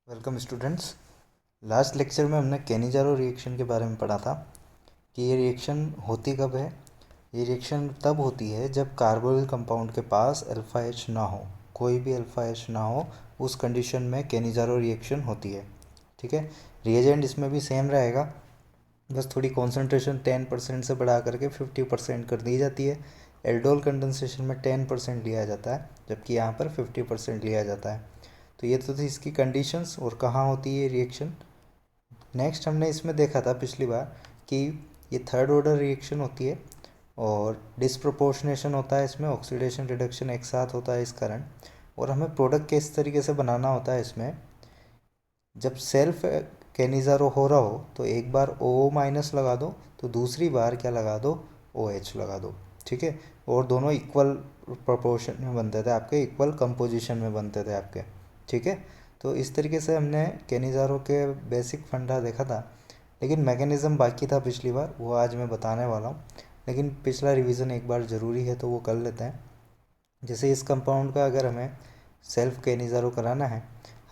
Welcome students. Last lecture में हमने Cannizzaro reaction के बारे में पढ़ा था कि ये रिएक्शन होती कब है। ये रिएक्शन तब होती है जब कार्बोनिल कंपाउंड के पास अल्फा एच ना हो, कोई भी अल्फा एच ना हो, उस कंडीशन में केनिजारो रिएक्शन होती है। ठीक है, रिएजेंट इसमें भी सेम रहेगा, बस थोड़ी कॉन्सेंट्रेशन 10% से बढ़ा करके 50% कर दी जाती है। एल्डोल कंडेंसेशन में 10% लिया जाता है, जबकि यहाँ पर 50% लिया जाता है। तो ये तो थी इसकी कंडीशंस और कहाँ होती है रिएक्शन। नेक्स्ट हमने इसमें देखा था पिछली बार कि ये थर्ड ऑर्डर रिएक्शन होती है और डिसप्रोपोर्शनेशन होता है इसमें, ऑक्सीडेशन रिडक्शन एक साथ होता है इस कारण। और हमें प्रोडक्ट किस तरीके से बनाना होता है इसमें, जब सेल्फ केनिज़ारो हो रहा हो तो एक बार ओ माइनस लगा दो, तो दूसरी बार क्या लगा दो, ओ एच लगा दो। ठीक है, और दोनों इक्वल प्रोपोर्शन में बनते थे आपके, इक्वल कंपोजिशन में बनते थे आपके। ठीक है, तो इस तरीके से हमने केनिज़ारो के बेसिक फंडा देखा था, लेकिन मैकेनिज़्म बाकी था पिछली बार, वो आज मैं बताने वाला हूँ। लेकिन पिछला रिवीजन एक बार ज़रूरी है तो वो कर लेते हैं। जैसे इस कंपाउंड का अगर हमें सेल्फ केनिज़ारो कराना है,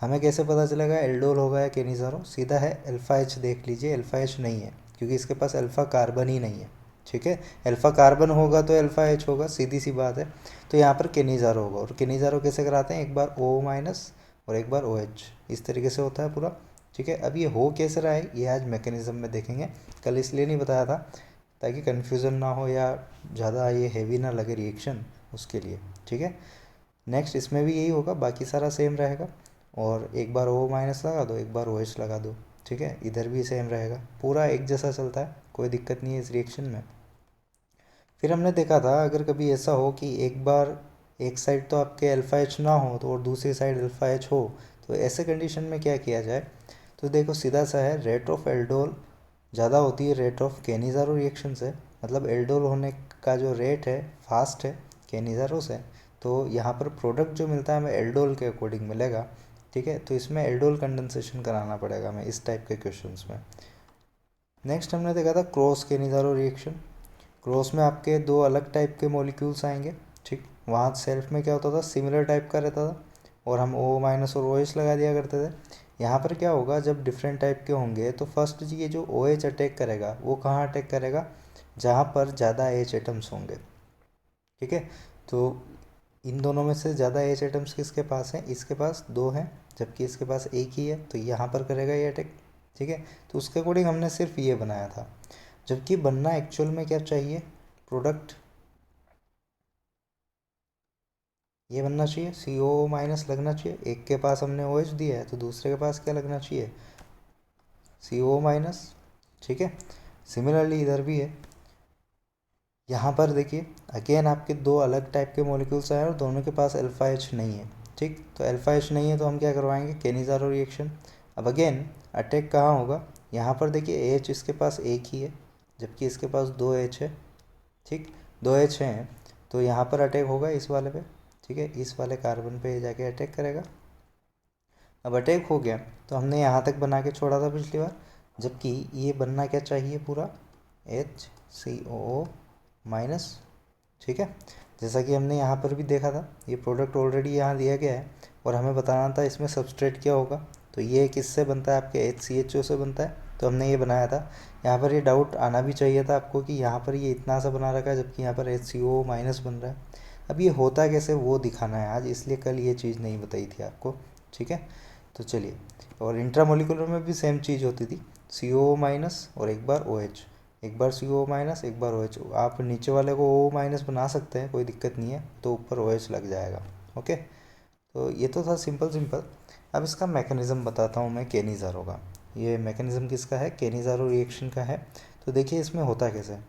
हमें कैसे पता चलेगा एल्डोल होगा या केनिज़ारो? सीधा है, अल्फ़ा एच देख लीजिए, अल्फ़ा एच नहीं है क्योंकि इसके पास अल्फ़ा कार्बन ही नहीं है। ठीक है, अल्फ़ा कार्बन होगा तो अल्फ़ा एच होगा, सीधी सी बात है। तो यहाँ पर केनिज़ारो होगा, और केनिज़ारो कैसे कराते हैं, एक बार ओ माइनस और एक बार ओ एच, इस तरीके से होता है पूरा। ठीक है, अब ये हो कैसे रहा है ये आज मैकेनिज़्म में देखेंगे। कल इसलिए नहीं बताया था ताकि कन्फ्यूज़न ना हो या ज़्यादा ये हैवी ना लगे रिएक्शन, उसके लिए। ठीक है, नेक्स्ट इसमें भी यही होगा, बाकी सारा सेम रहेगा। और एक बार ओ माइनस लगा दो, एक बार ओ एच लगा दो। ठीक है, इधर भी सेम रहेगा, पूरा एक जैसा चलता है, कोई दिक्कत नहीं है इस रिएक्शन में। फिर हमने देखा था अगर कभी ऐसा हो कि एक बार एक साइड तो आपके अल्फ़ा एच ना हो तो और दूसरी साइड अल्फ़ा एच हो, तो ऐसे कंडीशन में क्या किया जाए। तो देखो सीधा सा है, रेट ऑफ एल्डोल ज़्यादा होती है रेट ऑफ केनिज़ारो रिएक्शन से, मतलब एल्डोल होने का जो रेट है फास्ट है केनिज़ारो से। तो यहाँ पर प्रोडक्ट जो मिलता है हमें एल्डोल के अकॉर्डिंग मिलेगा। ठीक है, तो इसमें एल्डोल कंडेंसेशन कराना पड़ेगा हमें इस टाइप के क्वेश्चंस में। नेक्स्ट हमने देखा था क्रॉस केनिज़ारो रिएक्शन। क्रॉस में आपके दो अलग टाइप के मॉलिक्यूल्स आएंगे। ठीक, वहाँ सेल्फ में क्या होता था, सिमिलर टाइप का रहता था और हम ओ माइनस और ओ एच लगा दिया करते थे। यहाँ पर क्या होगा, जब डिफरेंट टाइप के होंगे तो फर्स्ट ये जो ओ एच अटैक करेगा वो कहाँ अटैक करेगा, जहाँ पर ज़्यादा एच एटम्स होंगे। ठीक है, तो इन दोनों में से ज़्यादा एच एटम्स किसके पास हैं, इसके पास दो हैं जबकि इसके पास एक ही है, तो यहाँ पर करेगा ये अटैक। ठीक है, तो उसके अकॉर्डिंग हमने सिर्फ ये बनाया था, जबकि बनना एक्चुअल में क्या चाहिए, प्रोडक्ट ये बनना चाहिए, सी ओ माइनस लगना चाहिए। एक के पास हमने ओ एच दिया है तो दूसरे के पास क्या लगना चाहिए, सी ओ माइनस। ठीक है, सिमिलरली इधर भी है। यहाँ पर देखिए अगेन आपके दो अलग टाइप के मॉलिक्यूल्स आए और दोनों के पास अल्फ़ा एच नहीं है। ठीक, तो अल्फ़ा एच नहीं है तो हम क्या करवाएंगे, केनिज़ारो रिएक्शन। अब अगेन अटैक कहाँ होगा, यहाँ पर देखिए एच इसके पास एक ही है जबकि इसके पास दो एच है। ठीक, दो एच हैं तो यहाँ पर अटैक होगा इस वाले पे। ठीक है, इस वाले कार्बन पे जाके अटैक करेगा। अब अटैक हो गया तो हमने यहाँ तक बना के छोड़ा था पिछली बार, जबकि ये बनना क्या चाहिए पूरा, एच सी ओ माइनस। ठीक है, जैसा कि हमने यहाँ पर भी देखा था, ये प्रोडक्ट ऑलरेडी यहाँ दिया गया है और हमें बताना था इसमें सबस्ट्रेट क्या होगा। तो ये किससे बनता है, आपके एच सी एच ओ से बनता है, तो हमने ये बनाया था। यहाँ पर ये डाउट आना भी चाहिए था आपको कि यहाँ पर ये इतना सा बना रखा है जबकि यहाँ पर एच सी ओ माइनस बन रहा है। अब ये होता कैसे वो दिखाना है आज, इसलिए कल ये चीज़ नहीं बताई थी आपको। ठीक है, तो चलिए, और इंट्रामोलिकुलर में भी सेम चीज़ होती थी, सी ओ माइनस और एक बार ओ एच, एक बार सी ओ माइनस एक बार ओ एच। आप नीचे वाले को ओ माइनस बना सकते हैं, कोई दिक्कत नहीं है, तो ऊपर ओ एच लग जाएगा। ओके, तो ये तो था सिंपल सिंपल। अब इसका मैकेनिज़्म बताता हूँ मैं केनिज़ारो का। ये मैकेनिज़्म किसका है, केनिज़ारो रिएक्शन का है। तो देखिए इसमें होता कैसे है,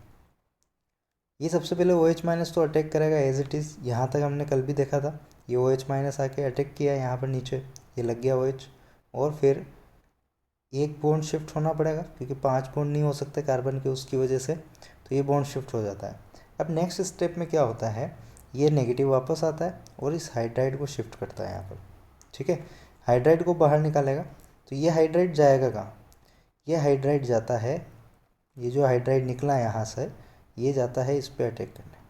ये सबसे पहले ओ एच माइनस तो अटैक करेगा एज इट इज़, यहाँ तक हमने कल भी देखा था। ये ओ एच माइनस आके अटैक किया यहाँ पर नीचे, ये लग गया ओ एच, और फिर एक बॉन्ड शिफ्ट होना पड़ेगा क्योंकि 5 बॉन्ड नहीं हो सकते कार्बन के, उसकी वजह से, तो ये बॉन्ड शिफ्ट हो जाता है। अब नेक्स्ट स्टेप में क्या होता है, ये नेगेटिव वापस आता है और इस हाइड्राइड को शिफ्ट करता है यहाँ पर। ठीक है, हाइड्राइड को बाहर निकालेगा, तो ये हाइड्राइड जाएगा कहाँ, ये हाइड्राइड जाता है, ये जो हाइड्राइड निकला है यहाँ से, ये जाता है इस पर अटैक करने।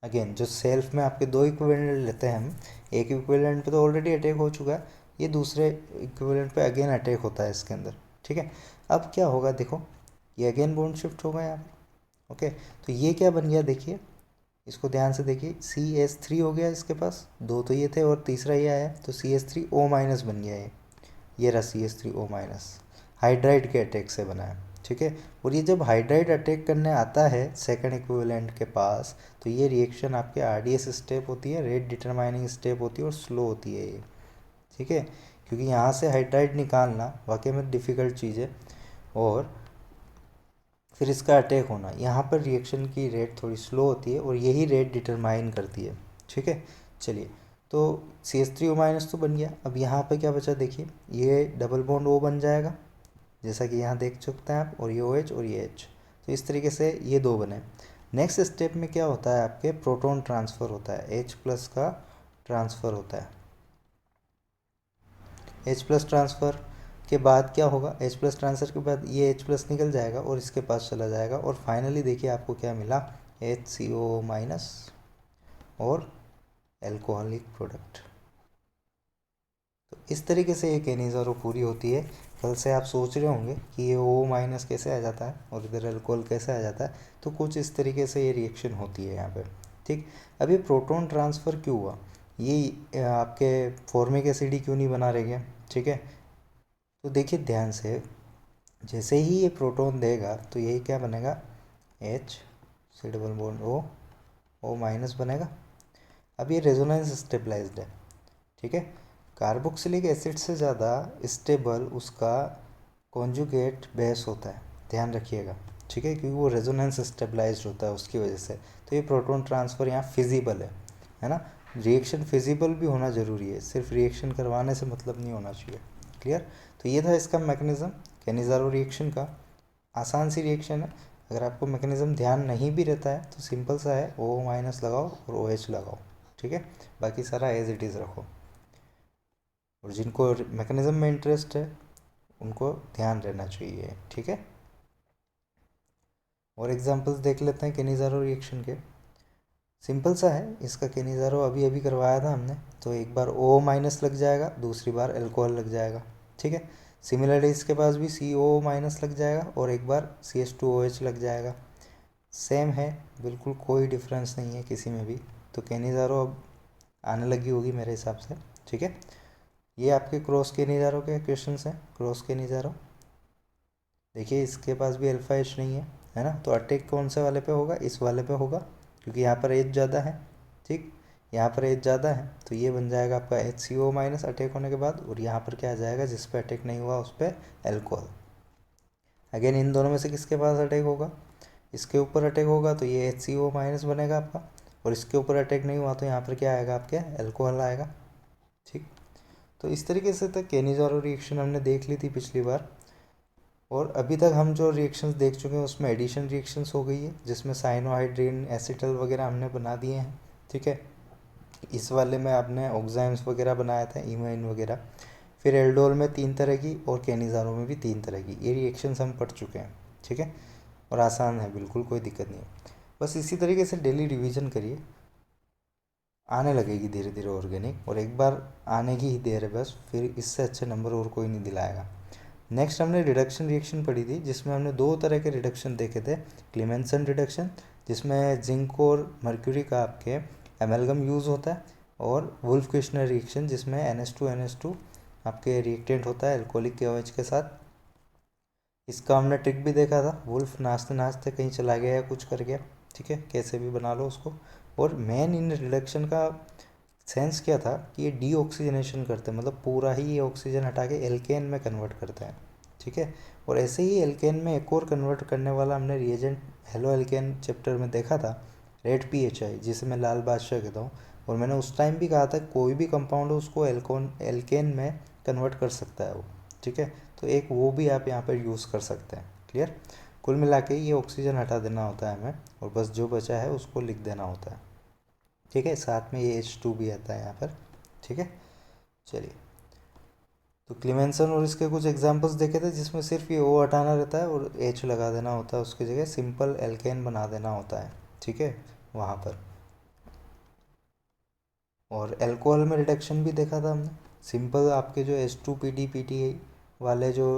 अगेन जो सेल्फ में आपके दो इक्विवेलेंट लेते हैं हम, एक इक्विवेलेंट पे तो ऑलरेडी अटैक हो चुका है, ये दूसरे इक्विवेलेंट पे अगेन अटैक होता है इसके अंदर, ठीक है। अब क्या होगा देखो, ये अगेन बॉन्ड शिफ्ट होगा यहाँ पे, ओके। तो ये क्या बन गया देखिए, इसको ध्यान से देखिए, CH3 हो गया इसके पास, दो तो ये थे और तीसरा ये आया, तो CH3O माइनस बन गया ये रहा CH3O माइनस, हाइड्राइड के अटैक से बना है, ठीक है। और ये जब हाइड्राइड अटैक करने आता है सेकंड इक्विवेलेंट के पास, तो ये रिएक्शन आपके RDS स्टेप होती है, रेट डिटरमाइनिंग स्टेप होती है और स्लो होती है ये, ठीक है। क्योंकि यहाँ से हाइड्राइड निकालना वाकई में डिफ़िकल्ट चीज़ है, और फिर इसका अटैक होना, यहाँ पर रिएक्शन की रेट थोड़ी स्लो होती है और यही रेट डिटरमाइन करती है, ठीक है। चलिए, तो CH3O माइनस तो बन गया, अब यहाँ पे क्या बचा देखिए, ये डबल बॉन्ड O बन जाएगा जैसा कि यहाँ देख सकते हैं आप, और ये OH और ये H, तो इस तरीके से ये दो बने। नेक्स्ट स्टेप में क्या होता है, आपके प्रोटॉन ट्रांसफ़र होता है, H+ का ट्रांसफ़र होता है। H+ ट्रांसफ़र के बाद क्या होगा, H+ ट्रांसफ़र के बाद ये H+ निकल जाएगा और इसके पास चला जाएगा, और फाइनली देखिए आपको क्या मिला, HCO माइनस और एल्कोहलिक प्रोडक्ट। तो इस तरीके से ये केनिज़ारो पूरी होती है। कल से आप सोच रहे होंगे कि ये O माइनस कैसे आ जाता है और इधर अल्कोहल कैसे आ जाता है, तो कुछ इस तरीके से ये रिएक्शन होती है यहाँ पे, ठीक। अब ये प्रोटॉन ट्रांसफ़र क्यों हुआ, ये आपके फॉर्मिक एसिड ही क्यों नहीं बना रह गया, ठीक है। तो देखिए ध्यान से, जैसे ही ये प्रोटॉन देगा तो यही क्या बनेगा, H double bond O minus बनेगा। अब ये रेजोनेंस स्टेबलाइज्ड है, ठीक है। कार्बोक्सिलिक एसिड से ज़्यादा स्टेबल उसका कॉन्जुगेट बेस होता है, ध्यान रखिएगा, ठीक है, क्योंकि वो रेजोनेंस स्टेबलाइज्ड होता है उसकी वजह से। तो ये प्रोटॉन ट्रांसफ़र यहाँ फिजिबल है ना। रिएक्शन फिजिबल भी होना ज़रूरी है, सिर्फ रिएक्शन करवाने से मतलब नहीं होना चाहिए, क्लियर। तो ये था इसका मैकेनिज़्म केनिज़ारो रिएक्शन का, आसान सी रिएक्शन है। अगर आपको मैकेनिज़्म ध्यान नहीं भी रहता है तो सिंपल सा है, O माइनस लगाओ और OH लगाओ, ठीक है, बाकी सारा एज इट इज़ रखो। और जिनको मैकेनिज़्म में इंटरेस्ट है उनको ध्यान रहना चाहिए, ठीक है। और एग्जांपल्स देख लेते हैं केनिज़ारो रिएक्शन के। सिंपल सा है इसका, केनिज़ारो अभी अभी करवाया था हमने, तो एक बार O माइनस लग जाएगा, दूसरी बार अल्कोहल लग जाएगा, ठीक है। सिमिलरली इसके पास भी CO माइनस लग जाएगा और एक बार CH2OH लग जाएगा, सेम है बिल्कुल, कोई डिफरेंस नहीं है किसी में भी। तो केनिज़ारो अब आने लगी होगी मेरे हिसाब से, ठीक है। ये आपके क्रॉस केनिज़ारो के क्वेश्चंस हैं, क्रॉस केनिज़ारो देखिए, इसके पास भी अल्फा एच नहीं है ना, तो अटैक कौन से वाले पे होगा, इस वाले पे होगा, क्योंकि यहाँ पर एच ज़्यादा है, ठीक, यहाँ पर एच ज़्यादा है, तो ये बन जाएगा आपका HCO माइनस अटैक होने के बाद, और यहाँ पर क्या आ जाएगा, जिस पे अटैक नहीं हुआ उस पर एल्कोहल। अगेन इन दोनों में से किसके पास अटैक होगा, इसके ऊपर अटैक होगा तो ये HCO माइनस बनेगा आपका, और इसके ऊपर अटैक नहीं हुआ तो यहाँ पर क्या आएगा, आपके एल्कोहल आएगा, ठीक। तो इस तरीके से तक केनिज़ारो रिएक्शन हमने देख ली थी पिछली बार। और अभी तक हम जो रिएक्शंस देख चुके हैं उसमें एडिशन रिएक्शंस हो गई है, जिसमें साइनोहाइड्रिन एसिटल वगैरह हमने बना दिए हैं, ठीक है। इस वाले में आपने ऑक्साइम्स वगैरह बनाया था, इमाइन वगैरह। फिर एल्डोल में 3 तरह की और केनिज़ारो में भी 3 तरह की, ये रिएक्शंस हम पढ़ चुके हैं, ठीक है। और आसान है बिल्कुल, कोई दिक्कत नहीं है। बस इसी तरीके से डेली रिवीजन करिए, आने लगेगी धीरे धीरे ऑर्गेनिक, और एक बार आने की ही देर है बस, फिर इससे अच्छे नंबर और कोई नहीं दिलाएगा। नेक्स्ट हमने रिडक्शन रिएक्शन पढ़ी थी, जिसमें हमने 2 तरह के रिडक्शन देखे थे। क्लीमेंसन रिडक्शन, जिसमें जिंक और मर्क्यूरी का आपके एमेलगम यूज़ होता है, और वुल्फ क्विश्नर रिएक्शन जिसमें NH2NH2 आपके रिएक्टेंट होता है एल्कोहलिक KOH के साथ। इसका हमने ट्रिक भी देखा था, वुल्फ नाचते नाचते कहीं चला गया या कुछ कर गया, ठीक है, कैसे भी बना लो उसको। और मेन इन रिडक्शन का सेंस क्या था कि ये डी ऑक्सीजनेशन करते हैं, मतलब पूरा ही ये ऑक्सीजन हटा के एल्केन में कन्वर्ट करते हैं, ठीक है। और ऐसे ही एल्केन में एक और कन्वर्ट करने वाला हमने रिएजेंट हेलो एल्केन चैप्टर में देखा था, रेड PHI, जिसे मैं लाल बादशाह कहता हूँ। और मैंने उस टाइम भी कहा था कोई भी कंपाउंड हो उसको एल्केन में कन्वर्ट कर सकता है वो, ठीक है। तो एक वो भी आप यहाँ पर यूज़ कर सकते हैं, क्लियर। कुल मिला के ये ऑक्सीजन हटा देना होता है हमें, और बस जो बचा है उसको लिख देना होता है, ठीक है। साथ में ये H2 भी आता है यहाँ पर, ठीक है। चलिए, तो क्लीमेंसन और इसके कुछ एग्जांपल्स देखे थे, जिसमें सिर्फ ये O हटाना रहता है और H लगा देना होता है, उसकी जगह सिंपल एल्केन बना देना होता है, ठीक है, वहाँ पर। और एल्कोहल में रिडक्शन भी देखा था हमने, सिंपल आपके जो H2PD वाले जो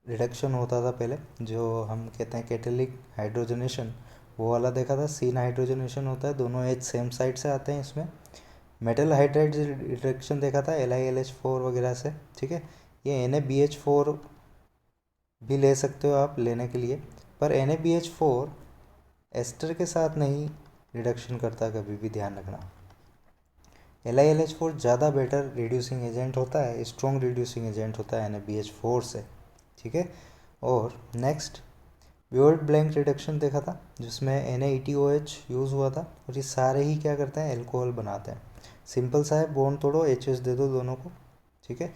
रिडक्शन होता था पहले, जो हम कहते हैं कैटेलिक हाइड्रोजनेशन, वो वाला देखा था। सीन हाइड्रोजनेशन होता है, दोनों एच सेम साइड से आते हैं इसमें। मेटल हाइड्राइड रिडक्शन देखा था LiLH4 वगैरह से, ठीक है। ये NaBH4 भी ले सकते हो आप लेने के लिए, पर NaBH4 एस्टर के साथ नहीं रिडक्शन करता, कभी भी ध्यान रखना। LiLH4 ज़्यादा बेटर रिड्यूसिंग एजेंट होता है, स्ट्रॉन्ग रिड्यूसिंग एजेंट होता है NaBH4 से, ठीक है। और नेक्स्ट प्योर ब्लैंक रिडक्शन देखा था, जिसमें NaETOH यूज़ हुआ था, और ये सारे ही क्या करते हैं, एल्कोहल बनाते हैं। सिंपल सा है, बॉन्ड तोड़ो, HH दे दो दोनों को, ठीक है।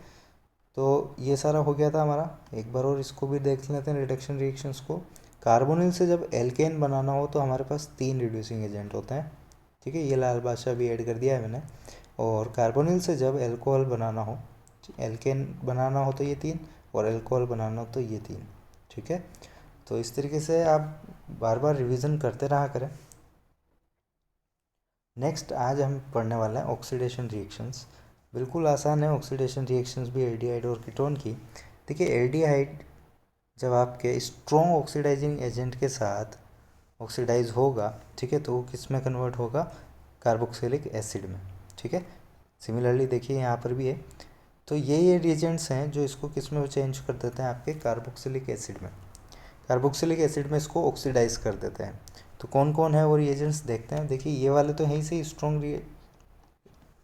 तो ये सारा हो गया था हमारा। एक बार और इसको भी देख लेते हैं रिडक्शन रिएक्शंस को। कार्बोनिल से जब एल्केन बनाना हो तो हमारे पास 3 रिड्यूसिंग एजेंट होते हैं, ठीक है। ये लाल बादशाह भी ऐड कर दिया है मैंने। और कार्बोनिल से जब एल्कोहल बनाना हो, एल्केन बनाना हो तो ये 3, और एल्कोहल बनाना हो तो ये 3, ठीक है। तो इस तरीके से आप बार बार रिवीजन करते रहा करें। नेक्स्ट आज हम पढ़ने वाले हैं ऑक्सीडेशन रिएक्शंस। बिल्कुल आसान है ऑक्सीडेशन रिएक्शंस भी एल्डिहाइड और कीटोन की। देखिए एल्डिहाइड जब आपके स्ट्रॉन्ग ऑक्सीडाइजिंग एजेंट के साथ ऑक्सीडाइज होगा, ठीक है, तो वो किस में कन्वर्ट होगा, कार्बोक्सिलिक एसिड में, ठीक है। सिमिलरली देखिए यहाँ पर भी है। तो ये रिएजेंट्स हैं जो इसको किस में चेंज कर देते हैं, आपके कार्बोक्सिलिक एसिड में। कार्बोक्सिलिक एसिड में इसको ऑक्सीडाइज कर देते हैं। तो कौन कौन है वो रिएजेंट्स देखते हैं। देखिए ये वाले तो हैं ही से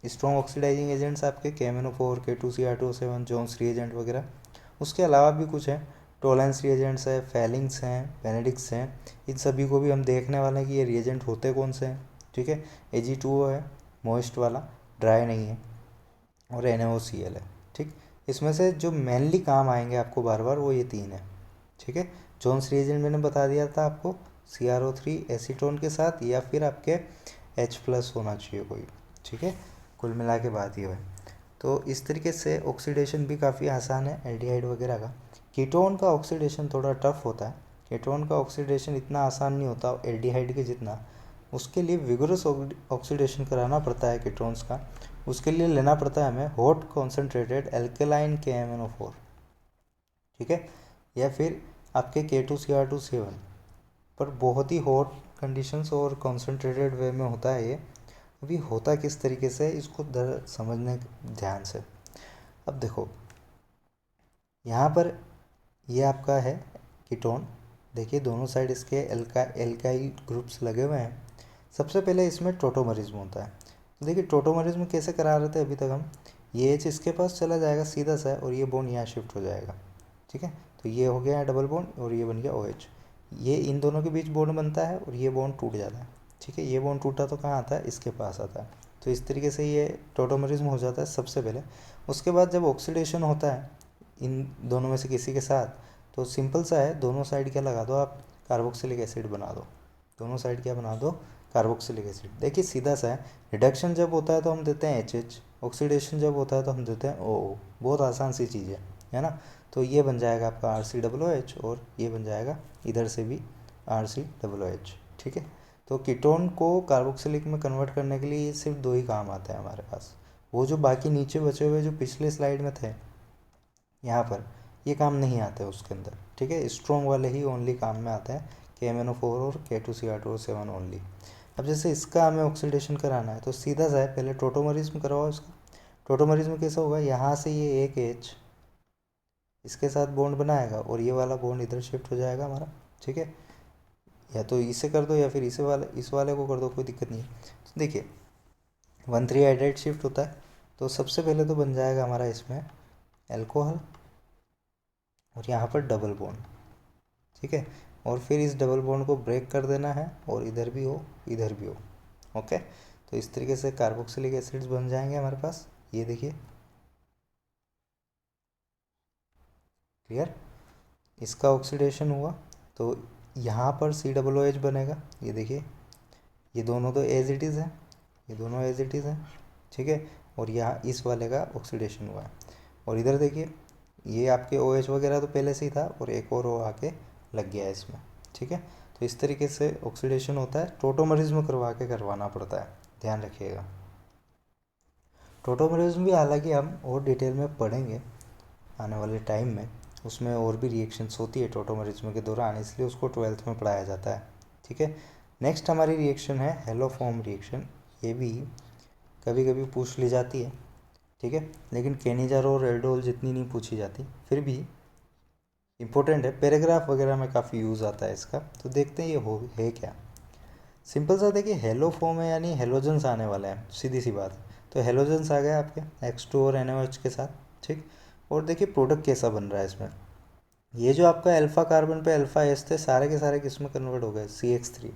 स्ट्रॉन्ग ऑक्सीडाइजिंग एजेंट्स आपके KMnO4, K2Cr2O7, जोन्स रिएजेंट वगैरह। उसके अलावा भी कुछ हैं, टोलेंस रिएजेंट्स है, फेलिंग्स हैं, बेनेडिक्स हैं। इन सभी को भी हम देखने वाले हैं कि ये रिएजेंट होते कौन से हैं, ठीक है। Ag2O है मोइस्ट वाला, ड्राई नहीं है, और NaOCl है, ठीक। इसमें से जो मेनली काम आएंगे आपको बार बार वो ये 3 है, ठीक है। जोन्स रिएजेंट मैंने बता दिया था आपको, CrO3 एसीटोन के साथ, या फिर आपके H+ होना चाहिए कोई, ठीक है। कुल मिला के बात ये है। तो इस तरीके से ऑक्सीडेशन भी काफ़ी आसान है एल्डिहाइड वगैरह का। कीटोन का ऑक्सीडेशन थोड़ा टफ होता है। कीटोन का ऑक्सीडेशन इतना आसान नहीं होता एल्डिहाइड के जितना। उसके लिए विगरस ऑक्सीडेशन कराना पड़ता है कीटोन्स का। उसके लिए लेना पड़ता है हमें हॉट कॉन्सेंट्रेटेड एल्केलाइन KMnO4, ठीक है, या फिर आपके K2Cr2O7, पर बहुत ही हॉट कंडीशंस और कॉन्सेंट्रेटेड वे में होता है ये। अभी होता किस तरीके से, इसको समझने ध्यान से। अब देखो यहाँ पर ये आपका है कीटोन, देखिए दोनों साइड इसके एल्काइल ग्रुप्स लगे हुए हैं। सबसे पहले इसमें टोटोमरिज्म होता है। तो देखिए टोटोमरिज्म कैसे करा रहे थे अभी तक हम, ये एच इसके पास चला जाएगा सीधा सा, और ये बॉन्ड यहाँ शिफ्ट हो जाएगा, ठीक है। तो ये हो गया डबल बॉन्ड, और ये बन गया OH। ये इन दोनों के बीच बॉन्ड बनता है, और ये बॉन्ड टूट जाता है, ठीक है। ये बॉन्ड टूटा तो कहाँ आता है, इसके पास आता है। तो इस तरीके से ये टोटोमरिज्म हो जाता है सबसे पहले। उसके बाद जब ऑक्सीडेशन होता है इन दोनों में से किसी के साथ, तो सिंपल सा है, दोनों साइड क्या लगा दो आप, कार्बोक्सिलिक एसिड बना दो। दोनों साइड क्या बना दो, कार्बोक्सिलिक एसिड। देखिए सीधा सा है, रिडक्शन जब होता है तो हम देते हैं HH, ऑक्सीडेशन जब होता है तो हम देते हैं OO। बहुत आसान सी चीज़ है ना। तो ये बन जाएगा आपका RCOOH, और ये बन जाएगा इधर से भी RCOOH, ठीक है। तो कीटोन को कार्बोक्सिलिक में कन्वर्ट करने के लिए ये सिर्फ 2 ही काम आते हैं हमारे पास। वो जो बाकी नीचे बचे हुए जो पिछले स्लाइड में थे, यहाँ पर ये काम नहीं आते उसके अंदर, ठीक है। स्ट्रॉन्ग वाले ही ओनली काम में आते हैं, KMnO4 और K2Cr2O7 ओनली। अब जैसे इसका हमें ऑक्सीडेशन कराना है तो सीधा सा है, पहले टोटोमरिज्म करवाओ इसका। टोटोमरिज्म कैसा होगा, यहाँ से ये एक H इसके साथ बॉन्ड बनाएगा, और ये वाला बॉन्ड इधर शिफ्ट हो जाएगा हमारा, ठीक है। या तो इसे कर दो या फिर इस वाले को कर दो, कोई दिक्कत नहीं है। तो देखिए 1,3 हाइड्राइड शिफ्ट होता है, तो सबसे पहले तो बन जाएगा हमारा इसमें एल्कोहल, और यहाँ पर डबल बॉन्ड, ठीक है। और फिर इस डबल बॉन्ड को ब्रेक कर देना है, और इधर भी हो इधर भी हो, ओके। तो इस तरीके से कार्बोक्सिलिक एसिड्स बन जाएंगे हमारे पास, ये देखिए क्लियर। इसका ऑक्सीडेशन हुआ तो यहाँ पर COOH बनेगा, ये देखिए। ये दोनों तो एज इट इज़ है, ये दोनों एज इट इज़ है, ठीक है। और यहाँ इस वाले का ऑक्सीडेशन हुआ है, और इधर देखिए ये आपके OH वगैरह तो पहले से ही था, और एक और O आके लग गया है इसमें, ठीक है। तो इस तरीके से ऑक्सीडेशन होता है, टोटोमरिज्म करवा के करवाना पड़ता है, ध्यान रखिएगा। टोटोमरिज्म भी हालांकि हम और डिटेल में पढ़ेंगे आने वाले टाइम में, उसमें और भी रिएक्शंस होती है टोटोमरिज्म के दौरान, इसलिए उसको 12th में पढ़ाया जाता है। ठीक है, नेक्स्ट हमारी रिएक्शन है हेलोफॉर्म रिएक्शन। ये भी कभी कभी पूछ ली जाती है, ठीक है, लेकिन केनिज़ारो और एल्डोल जितनी नहीं पूछी जाती, फिर भी इम्पोर्टेंट है, पैराग्राफ वगैरह में काफ़ी यूज़ आता है इसका। तो देखते हैं ये हो है क्या। सिंपल सा देखिए, हेलो फॉर्म है यानी हेलोजन्स आने वाले हैं, सीधी सी बात है। तो हेलोजन्स आ गए आपके X2 और NaOH के साथ, ठीक। और देखिए प्रोडक्ट कैसा बन रहा है इसमें, ये जो आपका अल्फा कार्बन पे अल्फा एच थे, सारे के सारे किस में कन्वर्ट हो गए, CH3,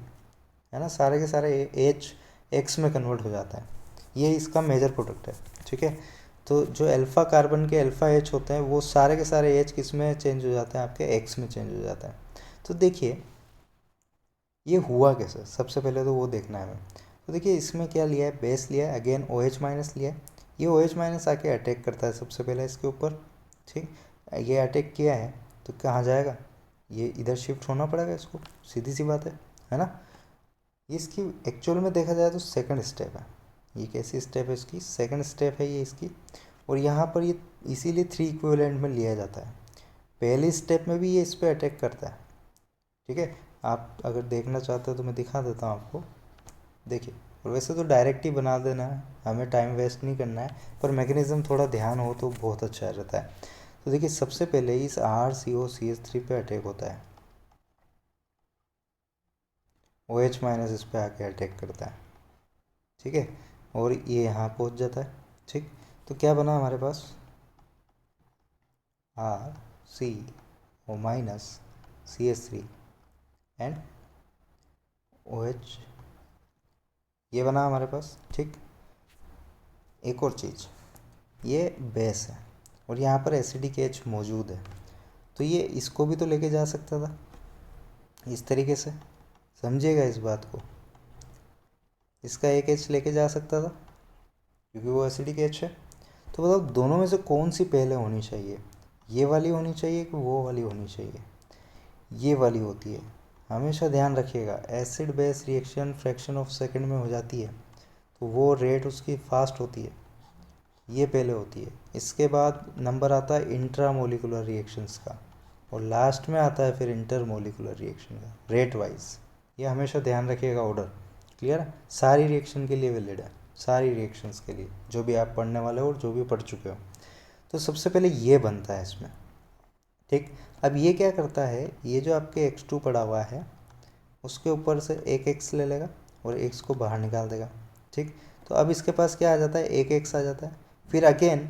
है ना, सारे के सारे एच एक्स में कन्वर्ट हो जाता है। ये इसका मेजर प्रोडक्ट है, ठीक है। तो जो अल्फा कार्बन के अल्फा एच होते हैं, वो सारे के सारे एच किस में चेंज हो जाते हैं, आपके एक्स में चेंज हो जाता है। तो देखिए ये हुआ कैसे, सबसे पहले तो वो देखना है हमें। तो देखिए इसमें क्या लिया है, बेस लिया है, अगेन OH माइनस लिया है। ये OH माइनस आके अटैक करता है सबसे पहले इसके ऊपर, ठीक। ये अटैक किया है तो कहाँ जाएगा, ये इधर शिफ्ट होना पड़ेगा इसको, सीधी सी बात है ना। ये इसकी एक्चुअल में देखा जाए तो सेकंड स्टेप है। ये कैसी स्टेप है, इसकी सेकंड स्टेप है ये इसकी। और यहाँ पर ये इसीलिए 3 इक्विवेलेंट में लिया जाता है। पहली स्टेप में भी ये इस पर अटैक करता है, ठीक है। आप अगर देखना चाहते हो तो मैं दिखा देता हूँ आपको, देखिए। और वैसे तो डायरेक्ट ही बना देना है, हमें टाइम वेस्ट नहीं करना है, पर मैकेनिज़्म थोड़ा ध्यान हो तो बहुत अच्छा रहता है। तो देखिए सबसे पहले इस RCOCH3 पे अटैक होता है, OH माइनस इस पर आके अटैक करता है, ठीक है। और ये यहाँ पहुँच जाता है, ठीक। तो क्या बना हमारे पास, RCO minus CH3 and OH, ये बना हमारे पास, ठीक। एक और चीज़, ये बेस है और यहाँ पर एसिडिक एच मौजूद है, तो ये इसको भी तो लेके जा सकता था इस तरीके से, समझिएगा इस बात को। इसका एक एच लेके जा सकता था क्योंकि वो एसिडिक एच है। तो बताओ दोनों में से कौन सी पहले होनी चाहिए, ये वाली होनी चाहिए कि वो वाली होनी चाहिए, ये वाली होती है। हमेशा ध्यान रखिएगा, acid base reaction fraction of second में हो जाती है, तो वो रेट उसकी फास्ट होती है, ये पहले होती है। इसके बाद नंबर आता है इंट्रामोलिकुलर रिएक्शंस का, और लास्ट में आता है फिर इंटरमोलिकुलर रिएक्शन का, रेट वाइज। ये हमेशा ध्यान रखिएगा ऑर्डर, क्लियर है। सारी रिएक्शन के लिए वैलिड है, सारी रिएक्शंस के लिए, जो भी आप पढ़ने वाले हो और जो भी पढ़ चुके हो। तो सबसे पहले ये बनता है इसमें, ठीक। अब ये क्या करता है, ये जो आपके X2 पड़ा हुआ है उसके ऊपर से एक एक्स ले लेगा और एक्स को बाहर निकाल देगा, ठीक। तो अब इसके पास क्या आ जाता है, एक एक्स आ जाता है। फिर अगेन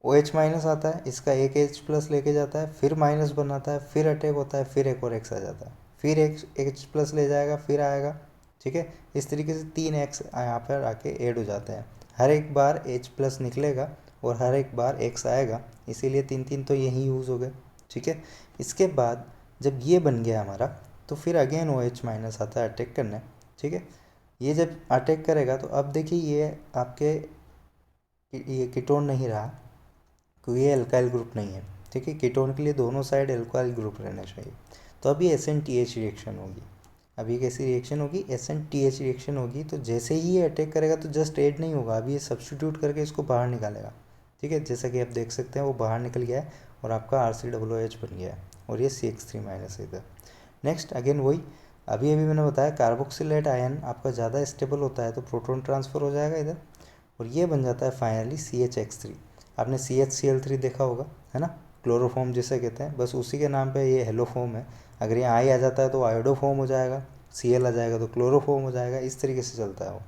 OH माइनस आता है, इसका एक H प्लस लेके जाता है, फिर माइनस बनाता है, फिर अटैक होता है, फिर एक और एक्स आ जाता है, फिर एक H प्लस ले जाएगा, फिर आएगा, ठीक है। इस तरीके से 3 एक्स यहाँ पर आके ऐड हो जाते हैं। हर एक बार H प्लस निकलेगा और हर एक बार एक्स आएगा, इसीलिए 3 तो यही यूज़ हो गए, ठीक है। इसके बाद जब ये बन गया हमारा, तो फिर अगेन OH माइनस आता है अटैक करने, ठीक है। ये जब अटैक करेगा तो अब देखिए ये आपके ये कीटोन नहीं रहा क्योंकि ये एल्काइल ग्रुप नहीं है, ठीक है। कीटोन के लिए दोनों साइड एल्काइल ग्रुप रहना चाहिए। तो अभी SN-TH रिएक्शन होगी। अभी कैसी रिएक्शन होगी, SN-TH रिएक्शन होगी। तो जैसे ही ये अटैक करेगा तो जस्ट ऐड नहीं होगा, अभी ये सब्सटीट्यूट करके इसको बाहर निकालेगा, ठीक है। जैसा कि आप देख सकते हैं वो बाहर निकल गया है और आपका RCOOH बन गया है, और ये CH3 माइनस इधर। नेक्स्ट अगेन वही, अभी अभी मैंने बताया कार्बोक्सिलेट आयन आपका ज़्यादा स्टेबल होता है तो प्रोटॉन ट्रांसफ़र हो जाएगा इधर, और ये बन जाता है फाइनली CHX3। आपने CHCl3 देखा होगा, है ना, क्लोरोफॉर्म जिसे कहते हैं, बस उसी के नाम पे ये हेलोफॉर्म है। अगर यहाँ आई आ जाता है तो आयोडोफॉर्म हो जाएगा, Cl आ जाएगा तो क्लोरोफॉर्म हो जाएगा, इस तरीके से चलता है वो।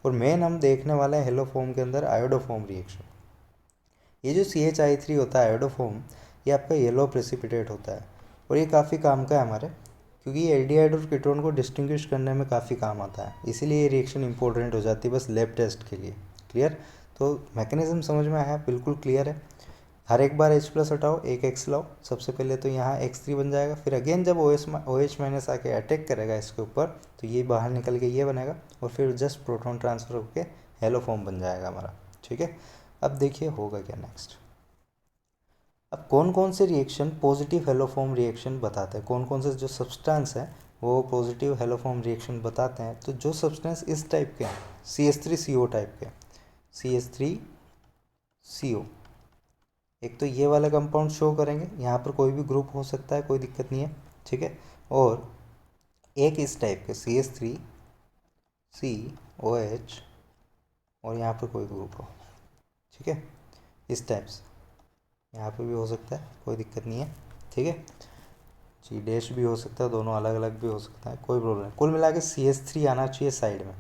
और मेन हम देखने वाले हैं हेलोफॉर्म के अंदर आयोडोफॉर्म रिएक्शन। ये जो CHI3 होता है आयोडोफॉर्म, ये आपका येलो प्रेसिपिटेट होता है, और ये काफ़ी काम का है हमारे, क्योंकि ये एल्डिहाइड और कीटोन को डिस्टिंग्विश करने में काफ़ी काम आता है, इसीलिए ये रिएक्शन इंपॉर्टेंट हो जाती है बस लैब टेस्ट के लिए, क्लियर। तो मैकेनिज्म समझ में आया, बिल्कुल क्लियर है। हर एक बार H प्लस हटाओ, एक एक्स लाओ, सबसे पहले तो यहाँ X3 बन जाएगा, फिर अगेन जब OH माइनस आके अटैक करेगा इसके ऊपर तो ये बाहर निकल के ये बनेगा, और फिर जस्ट प्रोटॉन ट्रांसफ़र होकर हेलोफॉर्म बन जाएगा हमारा, ठीक है। अब देखिए होगा क्या नेक्स्ट। अब कौन कौन से रिएक्शन पॉजिटिव हेलोफॉर्म रिएक्शन बताते हैं, कौन कौन से जो सब्सटेंस है वो पॉजिटिव हेलोफॉर्म रिएक्शन बताते हैं। तो जो सब्सटेंस इस टाइप के हैं, CH3CO टाइप के, CH3 CO। एक तो ये वाला कंपाउंड शो करेंगे, यहाँ पर कोई भी ग्रुप हो सकता है, कोई दिक्कत नहीं है, ठीक है। और एक इस टाइप के CH3COH और यहाँ पर कोई ग्रुप हो, ठीक है, इस टाइप से यहाँ पर भी हो सकता है, कोई दिक्कत नहीं है, ठीक है। G' भी हो सकता है, दोनों अलग अलग भी हो सकता है, कोई प्रॉब्लम नहीं। कुल मिला के CH3 आना चाहिए साइड में,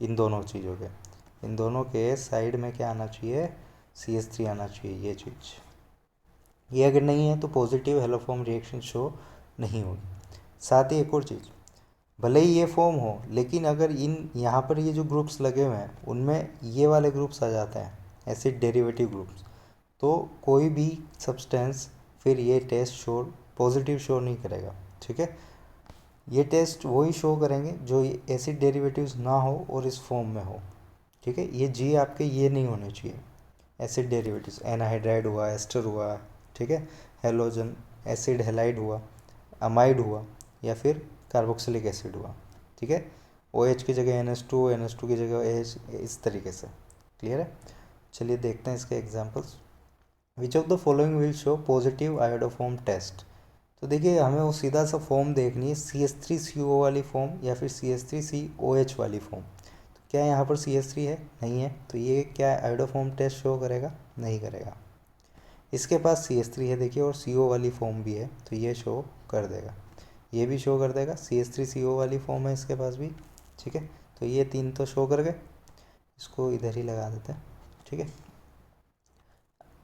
इन दोनों चीज़ों के, इन दोनों के साइड में क्या आना चाहिए, CH3 आना चाहिए, ये चीज़। ये अगर नहीं है तो पॉजिटिव हेलोफॉर्म रिएक्शन शो नहीं होगी। साथ ही एक और चीज़, भले ही ये फॉर्म हो, लेकिन अगर इन यहाँ पर ये जो ग्रुप्स लगे हुए हैं उनमें ये वाले ग्रुप्स आ जाते हैं, एसिड डेरिवेटिव ग्रुप्स, तो कोई भी सब्सटेंस फिर ये टेस्ट शो पॉजिटिव शो नहीं करेगा, ठीक है। ये टेस्ट वही शो करेंगे जो एसिड डेरिवेटिव्स ना हो और इस फॉर्म में हो, ठीक है। ये जी आपके ये नहीं होने चाहिए, एसिड डेरिवेटिव्स, एनाहाइड्राइड हुआ, एस्टर हुआ, ठीक है, हेलोजन, एसिड हेलाइड हुआ, अमाइड हुआ, या फिर कार्बोक्सिलिक एसिड हुआ, ठीक है। OH की जगह NH2, NH2 की जगह AH, इस तरीके से। क्लियर है। चलिए देखते हैं इसके examples. Which of the following will show positive iodoform test. तो देखिए हमें वो सीधा सा फॉर्म देखनी है, CH3CO वाली फॉर्म या फिर CH3COH वाली फॉर्म। तो क्या यहाँ पर CH3 है, नहीं है, तो ये क्या आयोडोफॉर्म टेस्ट शो करेगा, नहीं करेगा। इसके पास CH3 है देखिए, और CO वाली फॉर्म भी है, तो ये शो कर देगा, ये भी शो कर देगा, CH3CO वाली फॉर्म है इसके पास भी, ठीक है। तो ये तीन तो शो कर गए, इसको इधर ही लगा देते हैं, ठीक है।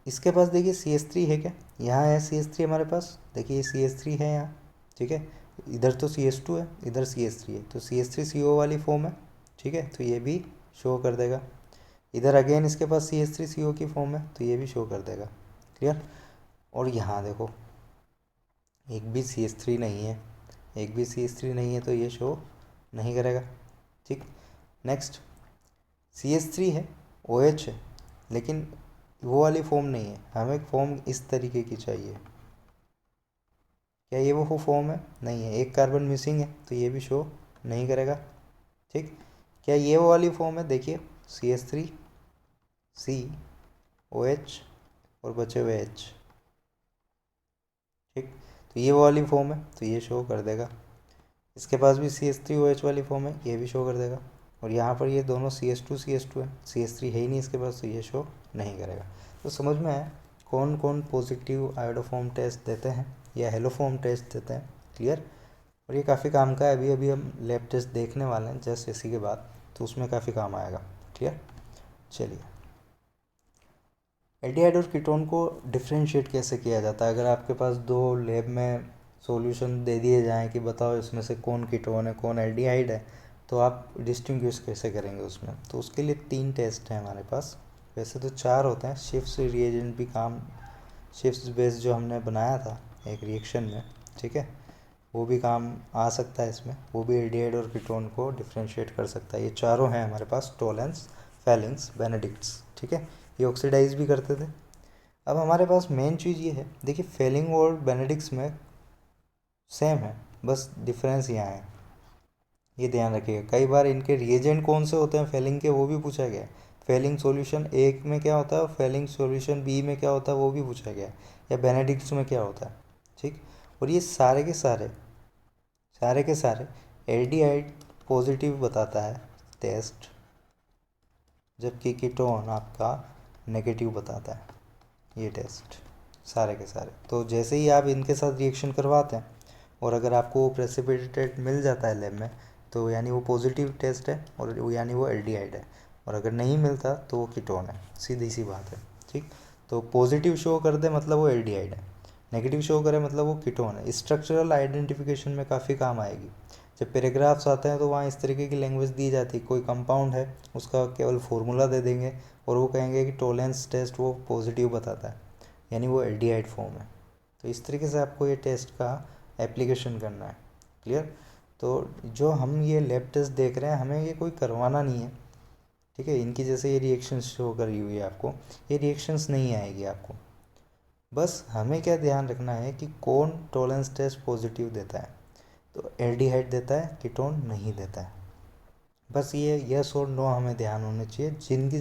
इसके पास देखिए CH3 है क्या, यहाँ है CH3 हमारे पास, देखिए CH3 है यहाँ, ठीक है। इधर तो CH2 है, इधर CH3 है, तो CH3CO वाली फॉर्म है, ठीक है, तो ये भी शो कर देगा। इधर अगेन इसके पास CH3CO की फॉर्म है, तो ये भी शो कर देगा। क्लियर। और यहाँ देखो एक भी CH3 नहीं है, एक भी CH3 नहीं है, तो ये शो नहीं करेगा, ठीक। नेक्स्ट, CH3 है, OH है, लेकिन वो वाली फॉर्म नहीं है, हमें एक फॉर्म इस तरीके की चाहिए। क्या ये वो फॉर्म है, नहीं है, एक कार्बन मिसिंग है, तो ये भी शो नहीं करेगा, ठीक। क्या ये वो वाली फॉर्म है, देखिए CH3COH और बचे हुए H, ठीक, तो ये वो वाली फॉर्म है, तो ये शो कर देगा। इसके पास भी CH3OH वाली फॉर्म है, ये भी शो कर देगा। और यहाँ पर ये दोनों CH2 है, CH3 है ही नहीं इसके पास, तो ये शो नहीं करेगा। तो समझ में आया कौन कौन पॉजिटिव आयोडोफॉर्म टेस्ट देते हैं या हेलोफॉर्म टेस्ट देते हैं। क्लियर। और ये काफ़ी काम का है, अभी अभी हम लैब टेस्ट देखने वाले हैं जस्ट इसी के बाद, तो उसमें काफ़ी काम आएगा। क्लियर। चलिए, एल्डिहाइड और कीटोन को डिफ्रेंशिएट कैसे किया जाता है। अगर आपके पास दो लैब में सॉल्यूशन दे दिए जाएं कि बताओ इसमें से कौन कीटोन है कौन एल्डिहाइड है, तो आप डिस्टिंग्विश कैसे करेंगे उसमें। तो उसके लिए 3 टेस्ट हैं हमारे पास, वैसे तो 4 होते हैं। शिफ्ट रिएजेंट भी काम, शिफ्ट बेस जो हमने बनाया था एक रिएक्शन में, ठीक है, वो भी काम आ सकता है इसमें, वो भी एल्डिहाइड और कीटोन को डिफ्रेंशिएट कर सकता है। ये चारों हैं हमारे पास, टोलेंस, फेलिंग्स, बेनेडिक्ट्स, ठीक है, ये ऑक्सीडाइज भी करते थे। अब हमारे पास मेन चीज़ ये है, देखिए फेलिंग और बेनेडिक्ट्स में सेम है, बस डिफरेंस यहाँ है, ये ध्यान रखिएगा। कई बार इनके रिएजेंट कौन से होते हैं फेलिंग के, वो भी पूछा गया है। फेलिंग सॉल्यूशन एक में क्या होता है और फेलिंग सॉल्यूशन बी में क्या होता है, वो भी पूछा गया है, या बेनेडिक्ट्स में क्या होता है, ठीक। और ये सारे के सारे एल्डिहाइड पॉजिटिव बताता है टेस्ट, जबकि कीटोन आपका नेगेटिव बताता है ये टेस्ट, सारे के सारे। तो जैसे ही आप इनके साथ रिएक्शन करवाते हैं और अगर आपको वो प्रेसिपिटेट मिल जाता है लैब में, तो यानी वो पॉजिटिव टेस्ट है, और वो यानी वो एल्डिहाइड है। और अगर नहीं मिलता तो वो कीटोन है, सीधी सी बात है, ठीक। तो पॉजिटिव शो कर दे मतलब वो एल्डिहाइड है, नेगेटिव शो करे मतलब वो कीटोन है। स्ट्रक्चरल आइडेंटिफिकेशन में काफ़ी काम आएगी। जब पैराग्राफ्स आते हैं तो वहाँ इस तरीके की लैंग्वेज दी जाती है, कोई कंपाउंड है उसका केवल फार्मूला दे देंगे और वो कहेंगे कि टोलेंस टेस्ट वो पॉजिटिव बताता है, यानी वो एल्डिहाइड फॉर्म है। तो इस तरीके से आपको ये टेस्ट का एप्लीकेशन करना है। क्लियर। तो जो हम ये लैब टेस्ट देख रहे हैं हमें ये कोई करवाना नहीं है, ठीक है। इनकी जैसे ये रिएक्शंस शो करी हुई है आपको, ये रिएक्शंस नहीं आएगी आपको। बस हमें क्या ध्यान रखना है कि कौन टोलेंस टेस्ट पॉजिटिव देता है, तो एल्डिहाइड देता है, कीटोन नहीं देता है। बस ये यस और नो हमें ध्यान होने चाहिए, जिनकी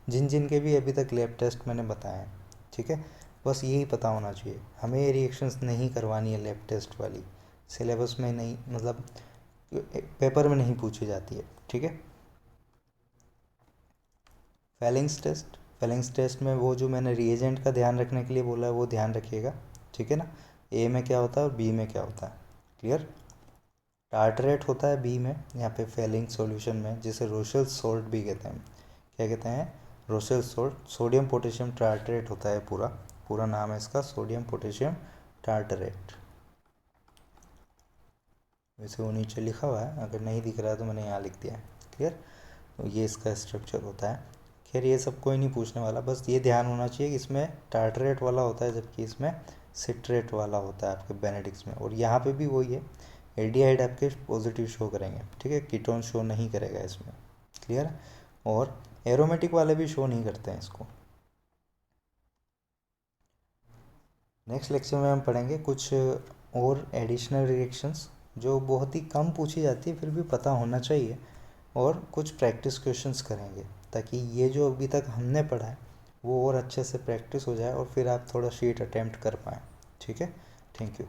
जिन जिन के भी अभी तक लैब टेस्ट मैंने बताए हैं, ठीक है। बस यही पता होना चाहिए, हमें ये रिएक्शंस नहीं करवानी है लैब टेस्ट वाली, सिलेबस में नहीं, मतलब पेपर में नहीं पूछी जाती है, ठीक है। फेलिंग्स टेस्ट में वो जो मैंने रिएजेंट का ध्यान रखने के लिए बोला है वो ध्यान रखिएगा, ठीक है ना। ए में क्या होता है और बी में क्या होता है, क्लियर। टार्टरेट होता है बी में, यहाँ पे फेलिंग सॉल्यूशन में, जिसे रोशेल सोल्ट भी कहते हैं। क्या कहते हैं, Rochelle salt. Sodium potassium tartrate होता है, पूरा पूरा नाम है इसका, सोडियम पोटेशियम टार्टरेट। वैसे वो नीचे लिखा हुआ है, अगर नहीं दिख रहा है तो मैंने यहाँ लिख दिया है, क्लियर। तो ये इसका स्ट्रक्चर होता है। खैर ये सब कोई नहीं पूछने वाला, बस ये ध्यान होना चाहिए कि इसमें टार्टरेट वाला होता है जबकि इसमें सिट्रेट वाला होता है आपके बेनेडिक्स में। और यहाँ पे भी वही है, एल्डिहाइड आपके पॉजिटिव शो करेंगे, ठीक है, कीटोन शो नहीं करेगा इसमें, क्लियर। और एरोमेटिक वाले भी शो नहीं करते हैं इसको। नेक्स्ट लेक्चर में हम पढ़ेंगे कुछ और एडिशनल रिएक्शंस जो बहुत ही कम पूछी जाती है, फिर भी पता होना चाहिए। और कुछ प्रैक्टिस क्वेश्चंस करेंगे ताकि ये जो अभी तक हमने पढ़ा है वो और अच्छे से प्रैक्टिस हो जाए और फिर आप थोड़ा शीट अटैम्प्ट कर पाएँ, ठीक है। Thank you.